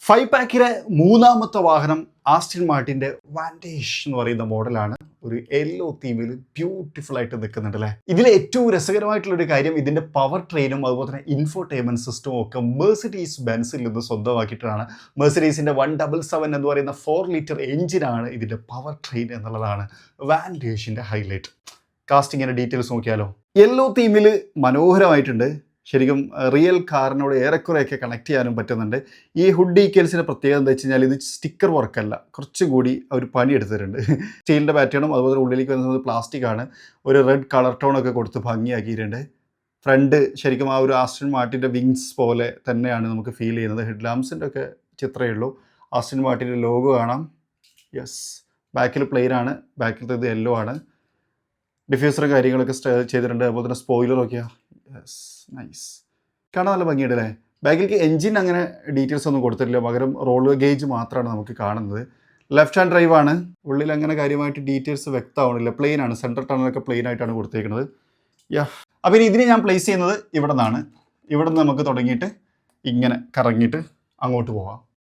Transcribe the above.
Five പാക്കിലെ മൂന്നാമത്തെ വാഹനം Austin മാർട്ടിൻ്റെ vantage എന്ന് പറയുന്ന മോഡലാണ്. ഒരു യെല്ലോ തീമിൽ ബ്യൂട്ടിഫുൾ ആയിട്ട് നിൽക്കുന്നുണ്ട് അല്ലേ. ഇതിലെ ഏറ്റവും രസകരമായിട്ടുള്ളൊരു കാര്യം ഇതിൻ്റെ പവർ ട്രെയിനും അതുപോലെ തന്നെ ഇൻഫോടൈൻമെൻറ്റ് സിസ്റ്റവും ഒക്കെ മെഴ്സിഡീസ് ബെൻസിൽ നിന്ന് സ്വന്തമാക്കിയിട്ടാണ്. മെഴ്സിഡീസിൻ്റെ 177 എന്ന് പറയുന്ന 4 ലിറ്റർ എഞ്ചിനാണ് ഇതിൻ്റെ പവർ ട്രെയിൻ എന്നുള്ളതാണ് വാൻറ്റേജിൻ്റെ ഹൈലൈറ്റ്. കാസ്റ്റിങ്ങിൻ്റെ ഡീറ്റെയിൽസ് നോക്കിയാലോ. യെല്ലോ തീമിൽ മനോഹരമായിട്ടുണ്ട്. ശരിക്കും റിയൽ കാറിനോട് ഏറെക്കുറെയൊക്കെ കണക്ട് ചെയ്യാനും പറ്റുന്നുണ്ട്. ഈ ഹുഡ് ഡീറ്റെയിൽസിൻ്റെ പ്രത്യേകത എന്താ വെച്ച് കഴിഞ്ഞാൽ ഇത് സ്റ്റിക്കർ വർക്കല്ല, കുറച്ചുകൂടി അവർ പണിയെടുത്തിട്ടുണ്ട്. സ്റ്റീലിൻ്റെ പാറ്റേണും അതുപോലെ ഉള്ളിലേക്ക് വരുന്നത് പ്ലാസ്റ്റിക് ആണ്. ഒരു റെഡ് കളർ ടോണൊക്കെ കൊടുത്ത് ഭംഗിയാക്കിയിട്ടുണ്ട്. ഫ്രണ്ട് ശരിക്കും ആ ഒരു ആസ്റ്റിൻ മാർട്ടിൻ്റെ വിങ്സ് പോലെ തന്നെയാണ് നമുക്ക് ഫീൽ ചെയ്യുന്നത്. ഹെഡ് ലാംപ്സിൻ്റെ ഒക്കെ ചിത്രമേ ഉള്ളൂ. ആസ്റ്റിൻ മാർട്ടിൻ്റെ ലോഗോ കാണാം. യെസ്, ബാക്കിൽ പ്ലെയിൻ ആണ്, ബാക്കിലത്തെ ഇത് യെല്ലോ ആണ്. ഡിഫ്യൂസറും കാര്യങ്ങളൊക്കെ ചെയ്തിട്ടുണ്ട്. അതുപോലെ തന്നെ സ്പോയിലറൊക്കെയാണ്. യെസ്, നൈസ്, കാണാൻ നല്ല ഭംഗിയുണ്ട് അല്ലേ. ബാക്കിലേക്ക് എൻജിൻ അങ്ങനെ ഡീറ്റെയിൽസ് ഒന്നും കൊടുത്തിട്ടില്ല, പകരം റോൾ ഗേജ് മാത്രമാണ് നമുക്ക് കാണുന്നത്. ലെഫ്റ്റ് ഹാൻഡ് ഡ്രൈവ് ആണ്. ഉള്ളിൽ അങ്ങനെ കാര്യമായിട്ട് ഡീറ്റെയിൽസ് വ്യക്തമാവണില്ല. പ്ലെയിൻ ആണ്, സെൻട്രൽ ടണലൊക്കെ പ്ലെയിൻ ആയിട്ടാണ് കൊടുത്തേക്കുന്നത്. അപ്പോൾ ഇതിനെ ഞാൻ പ്ലേസ് ചെയ്യുന്നത് ഇവിടെ നിന്നാണ്. ഇവിടെ നിന്ന് നമുക്ക് തുടങ്ങിയിട്ട് ഇങ്ങനെ കറങ്ങിയിട്ട് അങ്ങോട്ട് പോവാം.